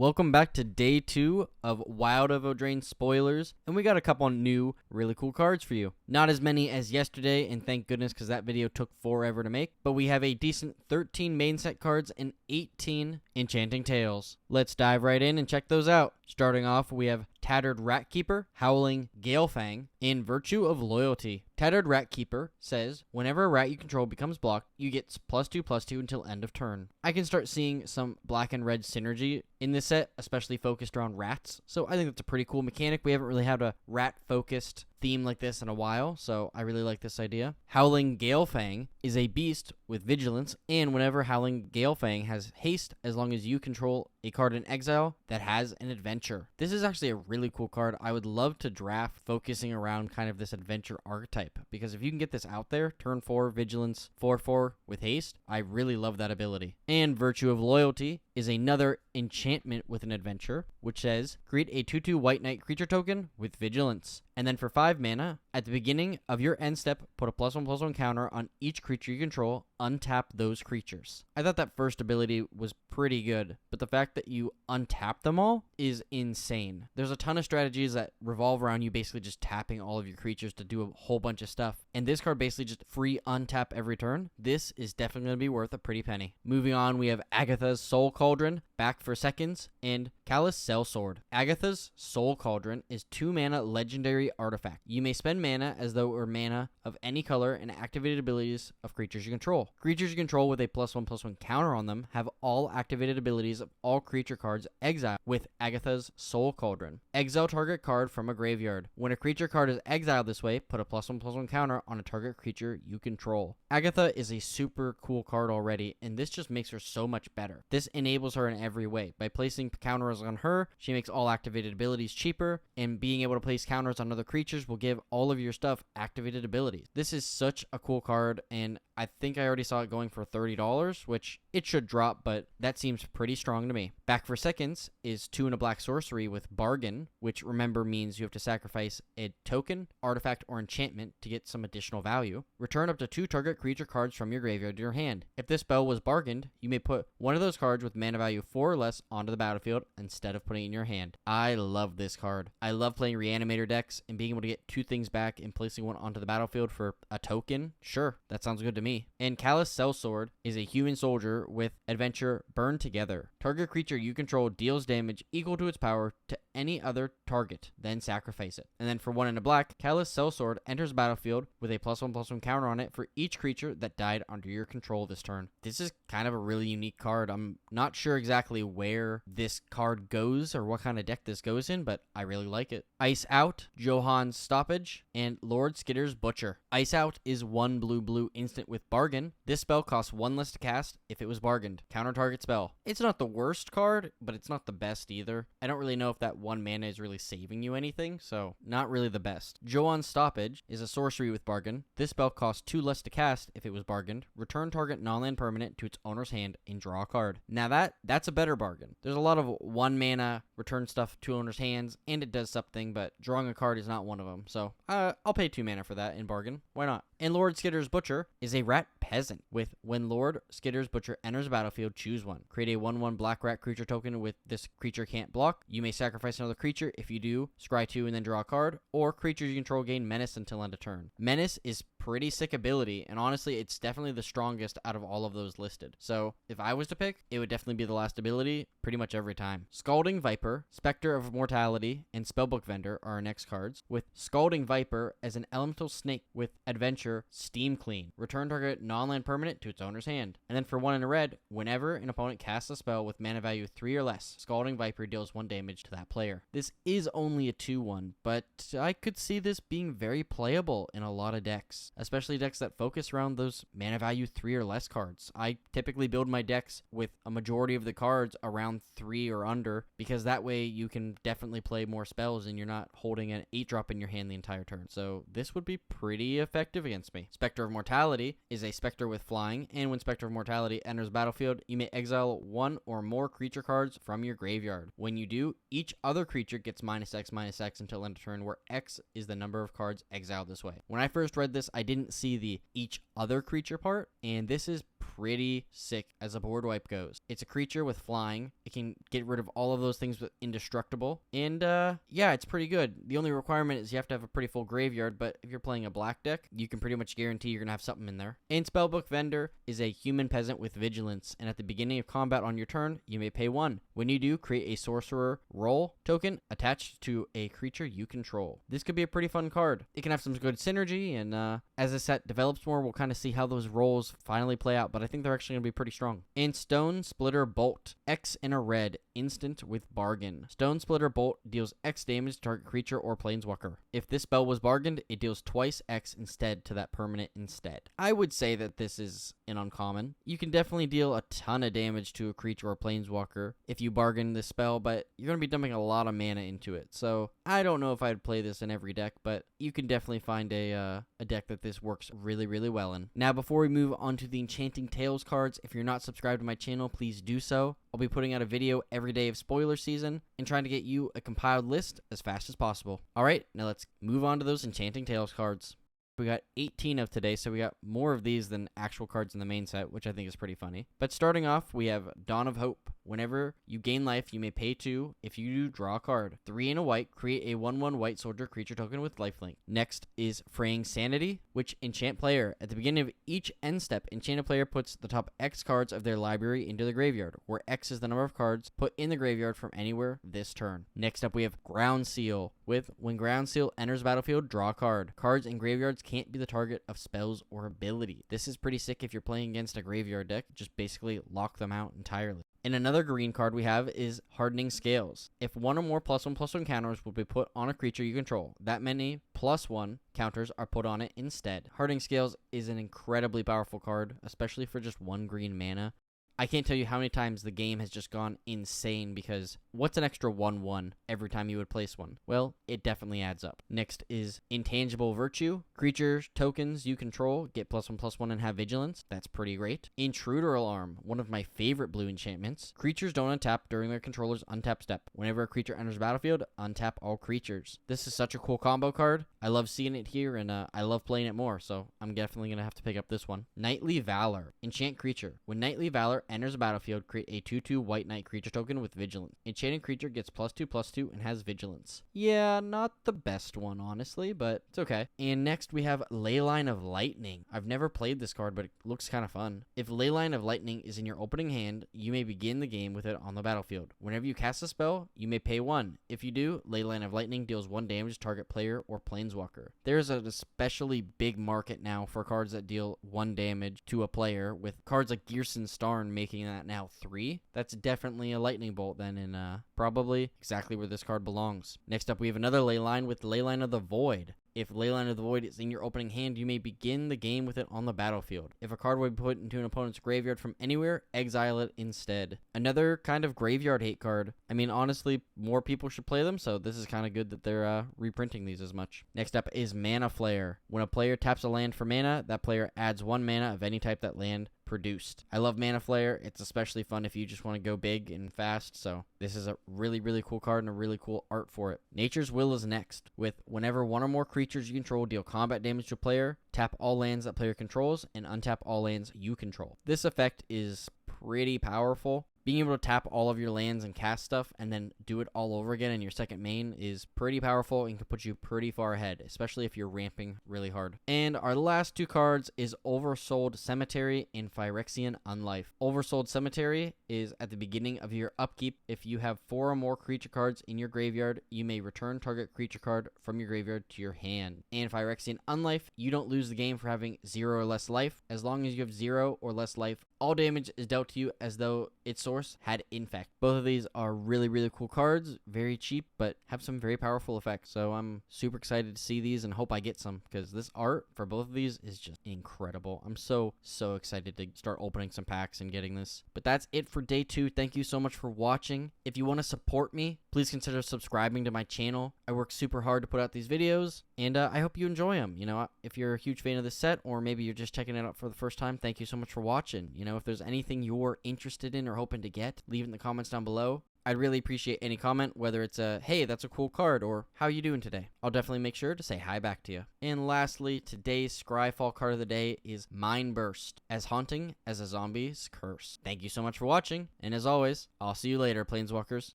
Welcome back to day 2 of Wild of Eldraine spoilers, and we got a couple new really cool cards for you. Not as many as yesterday, and thank goodness because that video took forever to make, but we have a decent 13 main set cards and 18 Enchanting Tales. Let's dive right in and check those out. Starting off, we have Tattered Ratkeeper, Howling Galefang, and Virtue of Loyalty. Tattered Ratkeeper says, whenever a rat you control becomes blocked, you get +2/+2 until end of turn. I can start seeing some black and red synergy in this set, especially focused around rats, so I think that's a pretty cool mechanic. We haven't really had a rat-focused theme like this in a while, so I really like this idea. Howling Galefang is a beast with vigilance, and whenever Howling Galefang has haste, as long as you control a card in exile that has an adventure. This is actually a really cool card. I would love to draft focusing around kind of this adventure archetype, because if you can get this out there, turn 4, vigilance, 4/4 with haste, I really love that ability. And Virtue of Loyalty is another enchantment with an adventure, which says, create a 2/2 white knight creature token with vigilance. And then for 5 mana, at the beginning of your end step, put a +1/+1 counter on each creature you control, untap those creatures. I thought that first ability was pretty good, but the fact that you untap them all is insane. There's a ton of strategies that revolve around you basically just tapping all of your creatures to do a whole bunch of stuff, and this card basically just free untap every turn. This is definitely going to be worth a pretty penny. Moving on, we have Agatha's Soul Cauldron, back for seconds, and Callous Sellsword. Agatha's Soul Cauldron is 2 mana legendary artifact. You may spend mana as though it were mana of any color and activated abilities of creatures you control. Creatures you control with a +1/+1 counter on them have all activated abilities of all creature cards exiled with Agatha's Soul Cauldron. Exile target card from a graveyard. When a creature card is exiled this way, put a +1/+1 counter on a target creature you control. Agatha is a super cool card already, and this just makes her so much better. This enables her in every way. By placing counters on her, she makes all activated abilities cheaper, and being able to place counters on other creatures will give all of your stuff activated abilities. This is such a cool card, and I think I already saw it going for $30, which it should drop, but that seems pretty strong to me. Back for seconds is 2 and a black sorcery with Bargain, which remember means you have to sacrifice a token, artifact, or enchantment to get some additional value. Return up to 2 target creature cards from your graveyard to your hand. If this spell was bargained, you may put one of those cards with mana value 4 or less onto the battlefield instead of putting it in your hand. I love this card. I love playing Reanimator decks and being able to get 2 things back and placing one onto the battlefield for a token. Sure, that sounds good to me. And Callous Sellsword is a human soldier with adventure Burn Together. Target creature you control deals damage equal to its power to any other target, then sacrifice it. And then for 1 and a black, Callous Sellsword enters battlefield with a +1/+1 counter on it for each creature that died under your control this turn. This is kind of a really unique card. I'm not sure exactly where this card goes or what kind of deck this goes in, but I really like it. Ice Out, Johan's Stoppage, and Lord Skitter's Butcher. Ice Out is 1 blue instant with Bargain. This spell costs 1 less to cast if it was bargained. Counter target spell. It's not the worst card, but it's not the best either. I don't really know if that 1 mana is really saving you anything, so not really the best. Johan's Stoppage is a sorcery with Bargain. This spell costs 2 less to cast if it was bargained. Return target non-land permanent to its owner's hand and draw a card. Now that's a better bargain. There's a lot of 1 mana return stuff to owner's hands, and it does something, but drawing a card is not one of them, so I'll pay 2 mana for that in bargain. Why not? And Lord Skitter's Butcher is a rat peasant with when Lord Skitter's Butcher enters the battlefield, choose 1. Create a 1/1 black rat creature token with this creature can't block. You may sacrifice another creature. If you do, scry 2 and then draw a card, or creatures you control gain menace until end of turn. Menace is pretty sick ability, and honestly, it's definitely the strongest out of all of those listed. So if I was to pick, it would definitely be the last ability pretty much every time. Scalding Viper, Spectre of Mortality, and Spellbook Vendor are our next cards, with Scalding Viper as an elemental snake with adventure Steam Clean. Return target non-land permanent to its owner's hand. And then for 1 in a red, whenever an opponent casts a spell with mana value 3 or less, Scalding Viper deals 1 damage to that player. This is only a 2/1, but I could see this being very playable in a lot of decks, especially decks that focus around those mana value 3 or less cards. I typically build my decks with a majority of the cards around 3 or under, because that way you can definitely play more spells and you're not holding an 8-drop in your hand the entire turn. So this would be pretty effective against me. Spectre of Mortality is a specter with flying, and when Spectre of Mortality enters battlefield, you may exile 1 or more creature cards from your graveyard. When you do, each other creature gets -X/-X until end of turn, where X is the number of cards exiled this way. When I first read this, I didn't see the each other creature part, and this is pretty sick as a board wipe goes. It's a creature with flying. It can get rid of all of those things with indestructible. And yeah, it's pretty good. The only requirement is you have to have a pretty full graveyard, but if you're playing a black deck, you can pretty much guarantee you're going to have something in there. And Spellbook Vendor is a human peasant with vigilance, and at the beginning of combat on your turn, you may pay 1. When you do, create a sorcerer role token attached to a creature you control. This could be a pretty fun card. It can have some good synergy, and as the set develops more, we'll kind of see how those roles finally play out, but I think they're actually going to be pretty strong. And Stone Splitter Bolt, X in a red, instant with bargain. Stone Splitter Bolt deals X damage to target creature or planeswalker. If this spell was bargained, it deals twice X instead to that permanent instead. I would say that this is an uncommon. You can definitely deal a ton of damage to a creature or planeswalker if you bargain this spell, but you're going to be dumping a lot of mana into it. So I don't know if I'd play this in every deck, but you can definitely find a deck that this works really, really well in. Now, before we move on to the Enchanting Tales cards, if you're not subscribed to my channel, please do so. I'll be putting out a video every day of spoiler season and trying to get you a compiled list as fast as possible. Alright, now let's move on to those Enchanting Tales cards. We got 18 of today, so we got more of these than actual cards in the main set, which I think is pretty funny. But starting off, we have Dawn of Hope. Whenever you gain life, you may pay 2. If you do, draw a card. 3 and a white, create a 1/1 white soldier creature token with lifelink. Next is Fraying Sanity, which enchant player. At the beginning of each end step, enchanted player puts the top X cards of their library into the graveyard, where X is the number of cards put in the graveyard from anywhere this turn. Next up, we have Ground Seal, with when Ground Seal enters battlefield, draw a card. Cards in graveyards can't be the target of spells or ability. This is pretty sick if you're playing against a graveyard deck. Just basically lock them out entirely. And another green card we have is Hardening Scales. If 1 or more +1/+1 counters will be put on a creature you control, that many +1 counters are put on it instead. Hardening Scales is an incredibly powerful card, especially for just 1 green mana. I can't tell you how many times the game has just gone insane because what's an extra 1/1 every time you would place one? Well, it definitely adds up. Next is Intangible Virtue. Creatures, tokens you control get +1/+1 and have vigilance. That's pretty great. Intruder Alarm, one of my favorite blue enchantments. Creatures don't untap during their controller's untap step. Whenever a creature enters battlefield, untap all creatures. This is such a cool combo card. I love seeing it here, and I love playing it more, so I'm definitely going to have to pick up this one. Knightly Valor. Enchant creature. When Knightly Valor enters a battlefield, create a 2/2 white knight creature token with vigilance. Enchanted creature gets +2/+2 and has vigilance. Yeah, not the best one, honestly, but it's okay. And next we have Leyline of Lightning. I've never played this card, but it looks kind of fun. If Leyline of Lightning is in your opening hand, you may begin the game with it on the battlefield. Whenever you cast a spell, you may pay 1. If you do, Leyline of Lightning deals 1 damage to target player or planeswalker. There's an especially big market now for cards that deal 1 damage to a player, with cards like Gearson Starn making that now 3. That's definitely a lightning bolt then, and probably exactly where this card belongs. Next up, we have another Leyline with Leyline of the Void. If Leyline of the Void is in your opening hand, you may begin the game with it on the battlefield. If a card would be put into an opponent's graveyard from anywhere, exile it instead. Another kind of graveyard hate card. I mean, honestly, more people should play them, so this is kind of good that they're reprinting these as much. Next up is Mana Flare. When a player taps a land for mana, that player adds 1 mana of any type that land produced. I love Mana Flare. It's especially fun if you just want to go big and fast, so this is a really, really cool card and a really cool art for it. Nature's Will is next, with whenever 1 or more creatures you control deal combat damage to a player, tap all lands that player controls and untap all lands you control. This effect is pretty powerful. Being able to tap all of your lands and cast stuff and then do it all over again in your second main is pretty powerful and can put you pretty far ahead, especially if you're ramping really hard. And our last 2 cards is Oversold Cemetery and Phyrexian Unlife. Oversold Cemetery is at the beginning of your upkeep. If you have 4 or more creature cards in your graveyard, you may return target creature card from your graveyard to your hand. And Phyrexian Unlife, you don't lose the game for having 0 or less life. As long as you have 0 or less life, all damage is dealt to you as though its source had infect. Both of these are really, really cool cards, very cheap, but have some very powerful effects. So I'm super excited to see these and hope I get some, because this art for both of these is just incredible. I'm so excited to start opening some packs and getting this. But that's it for day 2. Thank you so much for watching. If you want to support me, please consider subscribing to my channel. I work super hard to put out these videos, and I hope you enjoy them. You know, if you're a huge fan of this set, or maybe you're just checking it out for the first time, thank you so much for watching. You know, if there's anything you're interested in or hoping to get, leave it in the comments down below. I'd really appreciate any comment, whether it's a, hey, that's a cool card, or how you doing today? I'll definitely make sure to say hi back to you. And lastly, today's Scryfall card of the day is Mind Burst, as haunting as a zombie's curse. Thank you so much for watching, and as always, I'll see you later, Planeswalkers.